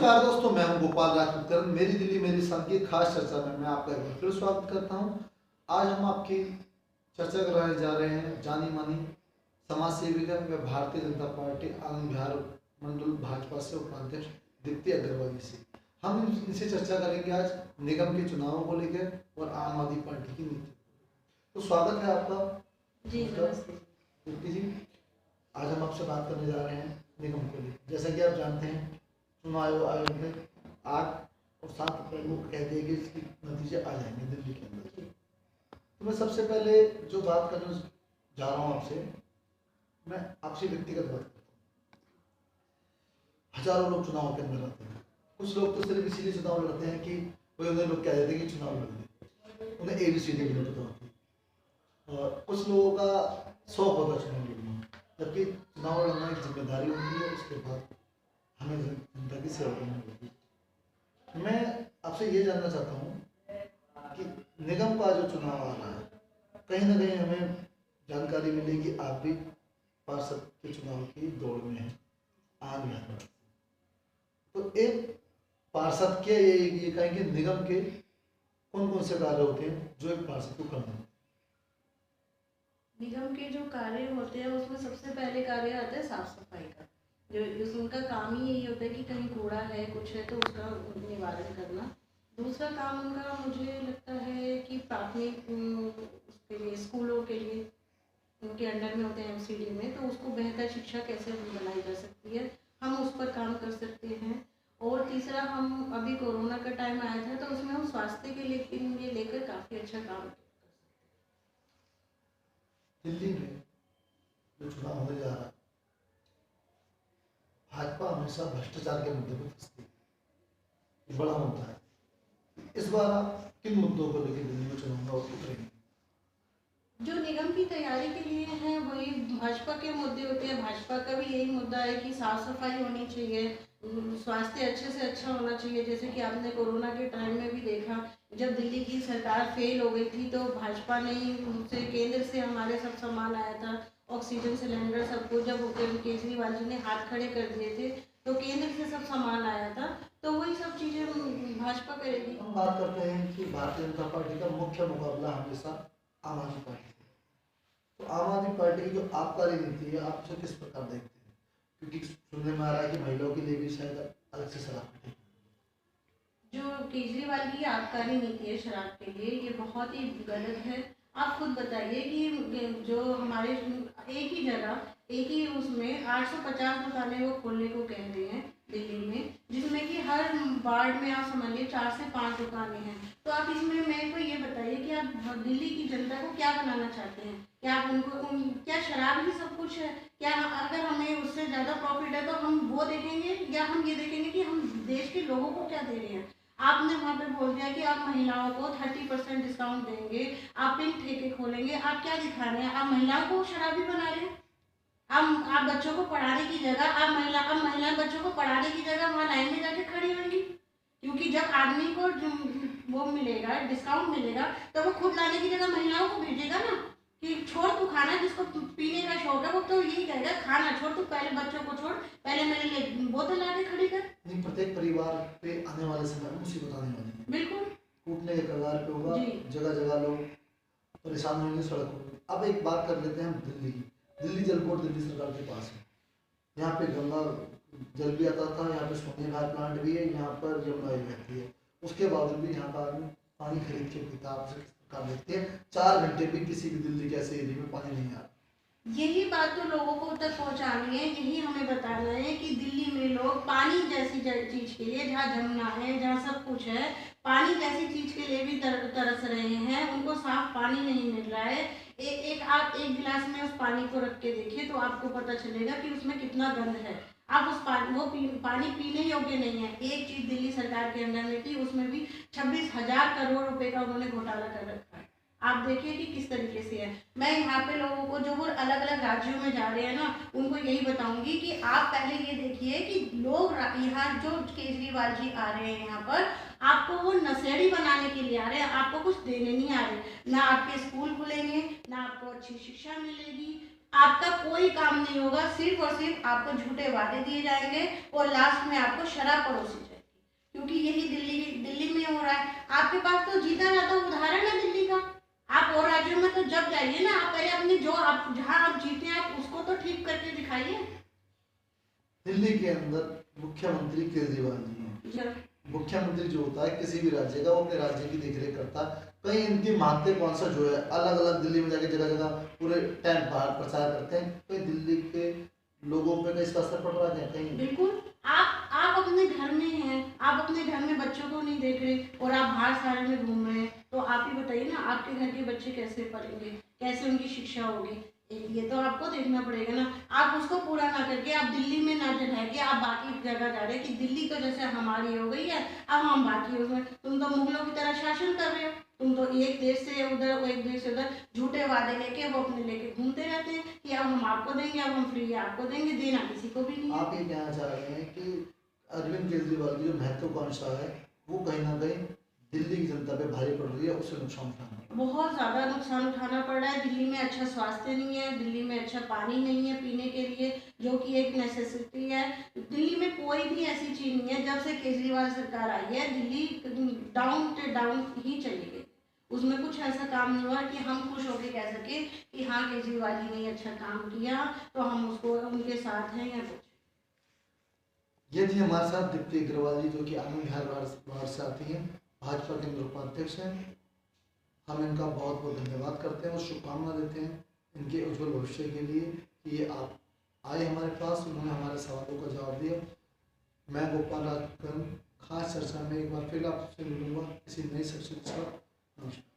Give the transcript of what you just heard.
नमस्कार दोस्तों, मैं हूं गोपाल राजपूत। मेरी दिल्ली मेरी शान की खास चर्चा में मैं आपका एक बार फिर स्वागत करता हूं। आज हम आपकी चर्चा कराने जा रहे हैं जानी मानी समाज सेविका व भारतीय जनता पार्टी आनंद बिहार मंडल भाजपा से उपाध्यक्ष दीप्ति अग्रवाल से। हम इनसे चर्चा करेंगे आज निगम के चुनावों को लेकर और आम आदमी पार्टी की नीति। तो स्वागत है आपका जी। नमस्ते दीप्ति जी। आज हम आपसे बात करने जा रहे हैं निगम को लेकर। जैसा कि आप जानते हैं, चुनाव आयोग ने 8 और 7 अप्रैल को कह दिया कि इसके नतीजे आ जाएंगे दिल्ली के अंदर। तो मैं सबसे पहले जो बात करने जा रहा हूँ आपसे, मैं आपसे व्यक्तिगत बात करता हूँ। हजारों लोग चुनाव के अंदर रहते हैं। कुछ लोग तो सिर्फ इसीलिए चुनाव लड़ते हैं कि कोई उन्हें लोग कह देते हैं कि चुनाव लड़ने, उन्हें ABCD भी नहीं पता होती। और कुछ लोगों का शौक होता है चुनाव लड़ना, जबकि चुनाव लड़ना एक जिम्मेदारी होती है। उसके बाद हमें जनता की सेवा करनी होगी। मैं आपसे ये जानना चाहता हूँ कि निगम का जो चुनाव आ रहा है, कहीं ना कहीं हमें जानकारी मिली कि आप भी पार्षद के चुनाव की दौड़ में हैं आनंद बिहार। तो एक पार्षद के ये कहें कि निगम के कौन कौन से कार्य होते हैं जो एक पार्षद को करना है? निगम के जो कार्य होते हैं उसमें सबसे पहले कार्य आता है साफ सफाई का। जो उनका काम ही यही होता है कि कहीं कूड़ा है कुछ है तो उसका निवारण करना। दूसरा काम उनका मुझे लगता है कि प्राथमिक उसके लिए स्कूलों के लिए उनके अंडर में होते हैं MCD में, तो उसको बेहतर शिक्षा कैसे बनाई जा सकती है, हम उस पर काम कर सकते हैं। और तीसरा, हम अभी कोरोना का टाइम आया था तो उसमें हम स्वास्थ्य के लिए लेकर काफ़ी अच्छा काम कर सकते हैं। दिल्ली में जो चुनाव होने जा रहा है, भाजपा हमेशा भ्रष्टाचार के मुद्दे पर फंसती है, ये बड़ा मुद्दा है। इस बार आप किन मुद्दों को लेकर दिल्ली में चुनाव में उतरेंगे? जो निगम की तैयारी के लिए है वही भाजपा के मुद्दे होते हैं। भाजपा का भी यही मुद्दा है कि साफ सफाई होनी चाहिए, स्वास्थ्य अच्छे से अच्छा होना चाहिए। जैसे कि आपने कोरोना के टाइम में भी देखा, जब दिल्ली की सरकार फेल हो गई थी तो भाजपा ने उनसे केंद्र से हमारे सब सामान आया था, ऑक्सीजन सिलेंडर सबको। जब केजरीवाल जी ने हाथ खड़े कर दिए थे तो केंद्र से सब सामान आया था। तो वही सब चीज़ें भाजपा करेगी। हम बात करते हैं कि भारतीय जनता पार्टी का मुख्य मुकाबला हमेशा आम आदमी पार्टी है। तो आम आदमी पार्टी की जो आबकारी नीति है, आप उसे किस प्रकार देखते हैं? क्योंकि सुनने में आ रहा है कि महिलाओं के लिए भी शायद अलग से शराब कटेगी। जो केजरीवाल की आबकारी नीति है शराब के लिए, ये बहुत ही गलत है। आप खुद बताइए कि जो हमारे एक ही जगह एक ही उसमें 850 दुकानें वो खोलने को कह रहे हैं दिल्ली में, जिसमें कि हर वार्ड में आप समझिए 4 से 5 दुकानें हैं। तो आप इसमें मेरे को ये बताइए कि आप दिल्ली की जनता को क्या बनाना चाहते हैं? क्या आप क्या शराब ही सब कुछ है? क्या अगर हमें उससे ज़्यादा प्रॉफिट है तो हम वो देखेंगे, या हम ये देखेंगे कि हम देश के लोगों को क्या दे रहे हैं? आपने वहाँ पे बोल दिया कि आप महिलाओं को 30% डिस्काउंट देंगे, आप पिंक ठेके खोलेंगे। आप क्या दिखा रहे हैं? आप महिलाओं को शराबी बना रहे हैं। आप बच्चों को पढ़ाने की जगह आप महिला बच्चों को पढ़ाने की जगह वहाँ लाइन में जाके खड़ी होंगी, क्योंकि जब आदमी को वो मिलेगा, डिस्काउंट मिलेगा, तो वो खुद लाने की जगह महिलाओं को भेजेगा ना कि छोड़ तू खाना, जिसको पीने का शौक है वो तो यही कहेगा खाना छोड़, तू पहले बच्चों को छोड़, पहले मेरे लिए बोतल ला के खड़ी कर। प्रत्येक परिवार पे आने वाले समय में मुसीबत आने वाली है, बिल्कुल टूटने के कगार पे होगा, जगह जगह लोग परेशान होंगे, सड़क होंगे। अब एक बात कर लेते हैं हम दिल्ली की। दिल्ली जल बोर्ड दिल्ली सरकार के पास है। यहाँ पे गंगा जल भी आता था, यहाँ पे सोने घाट प्लांट भी है, यहाँ पर यमुना भी बहती है। उसके बावजूद भी यहाँ का आदमी पानी खरीद के पीता। आप देखते हैं 4 घंटे भी किसी भी दिल्ली के ऐसे एरिया में पानी नहीं आ रहा। यही बात तो लोगों को तक पहुंचानी है, यही हमें बताना है कि दिल्ली में लोग पानी जैसी चीज के लिए, जहाँ जमुना है, जहाँ सब कुछ है, पानी जैसी चीज के लिए भी तरस रहे हैं। उनको साफ पानी नहीं मिल रहा है। आप एक गिलास में उस पानी को रख के देखिए तो आपको पता चलेगा कि उसमें कितना गंद है। आप उस पानी पीने योग्य नहीं है। एक चीज दिल्ली सरकार के अंदर में थी, उसमें भी 26,000 करोड़ रुपए का उन्होंने घोटाला कर रखा है। आप देखिए कि किस तरीके से है। मैं यहाँ पे लोगों को जो वो अलग अलग राज्यों में जा रहे हैं ना, उनको यही बताऊंगी कि आप पहले ये देखिए कि लोग यहाँ जो केजरीवाल जी आ रहे हैं यहाँ पर, आपको वो नशेड़ी बनाने के लिए आ रहे हैं, आपको कुछ देने नहीं आ रहे। ना आपके स्कूल खुलेंगे, ना आपको अच्छी शिक्षा मिलेगी, आपका कोई काम नहीं होगा। सिर्फ और सिर्फ आपको झूठे वादे दिए जाएंगे और लास्ट में आपको शराब परोसी जाएगी। क्योंकि यही दिल्ली में हो रहा है। आपके पास तो जीता जाता उदाहरण है दिल्ली का। आप और राज्यों में तो जब जाइए ना, आप पहले अपने जो आप जहाँ आप जीते हैं आप उसको तो ठीक करके दिखाइए। दिल्ली के अंदर मुख्यमंत्री केजरीवाल जी हैं। मुख्यमंत्री जो होता है किसी भी राज्य का, वो अपने राज्य की देखरेख करता है। कई इनकी महत्वाकांक्षा जो है अलग अलग दिल्ली में जाके जगह जगह पूरे टाइम बाहर प्रचार करते हैं। कई दिल्ली के लोगों पे इसका असर पड़ रहा है कहीं? बिल्कुल। आप अपने घर में हैं, आप अपने घर में बच्चों को नहीं देख रहे और आप बाहर शहर में घूम रहे हैं, तो आप ही बताइए ना, आपके घर के बच्चे कैसे पढ़ेंगे, कैसे उनकी शिक्षा होगी? ये तो आपको देखना पड़ेगा ना। आप उसको पूरा ना करके आप दिल्ली में ना रह के आप बाकी जगह जा रहे हैं कि दिल्ली तो जैसे हमारी हो गई है, अब हम बाकी उसमें, तुम तो मुगलों की तरह शासन कर रहे हो। तुम तो एक देश से उधर, एक देश से उधर झूठे वादे लेके वो अपने लेके घूमते रहते हैं कि अब हम आपको देंगे, अब हम फ्री आपको देंगे, देना किसी को भी नहीं है। आप ये कहना चाह रहे हैं कि अरविंद केजरीवाल की जो महत्वाकांक्षा है वो कहीं ना कहीं दिल्ली की जनता पे भारी पड़ रही है, उससे नुकसान उठाना है। बहुत ज़्यादा नुकसान उठाना पड़ रहा है। दिल्ली में अच्छा स्वास्थ्य नहीं है, दिल्ली में अच्छा पानी नहीं है पीने के लिए, जो कि एक नेसेसिटी है। दिल्ली में कोई भी ऐसी चीज़ नहीं है, जब से केजरीवाल सरकार आई है दिल्ली डाउन से डाउन ही चली गई। उसमें कुछ ऐसा काम नहीं हुआ कि हम खुश होकर कह सके कि हाँ केजरीवाल जी ने अच्छा काम किया तो हम उसको उनके साथ हैं या कुछ। ये थी हमारे साथ दीप्ति अग्रवाल जी, जो कि आनंद विहार वार्ड से आती हैं, भाजपा केंद्र उपाध्यक्ष हैं। हम इनका बहुत बहुत धन्यवाद करते हैं और शुभकामना देते हैं इनके उज्जवल भविष्य के लिए कि ये आप आए हमारे पास, उन्होंने हमारे सवालों का जवाब दिया। मैं गोपाल राजपूत खास चर्चा में एक बार फिर आपसे मिलूंगा किसी नई शख्सियत के साथ। नमस्कार।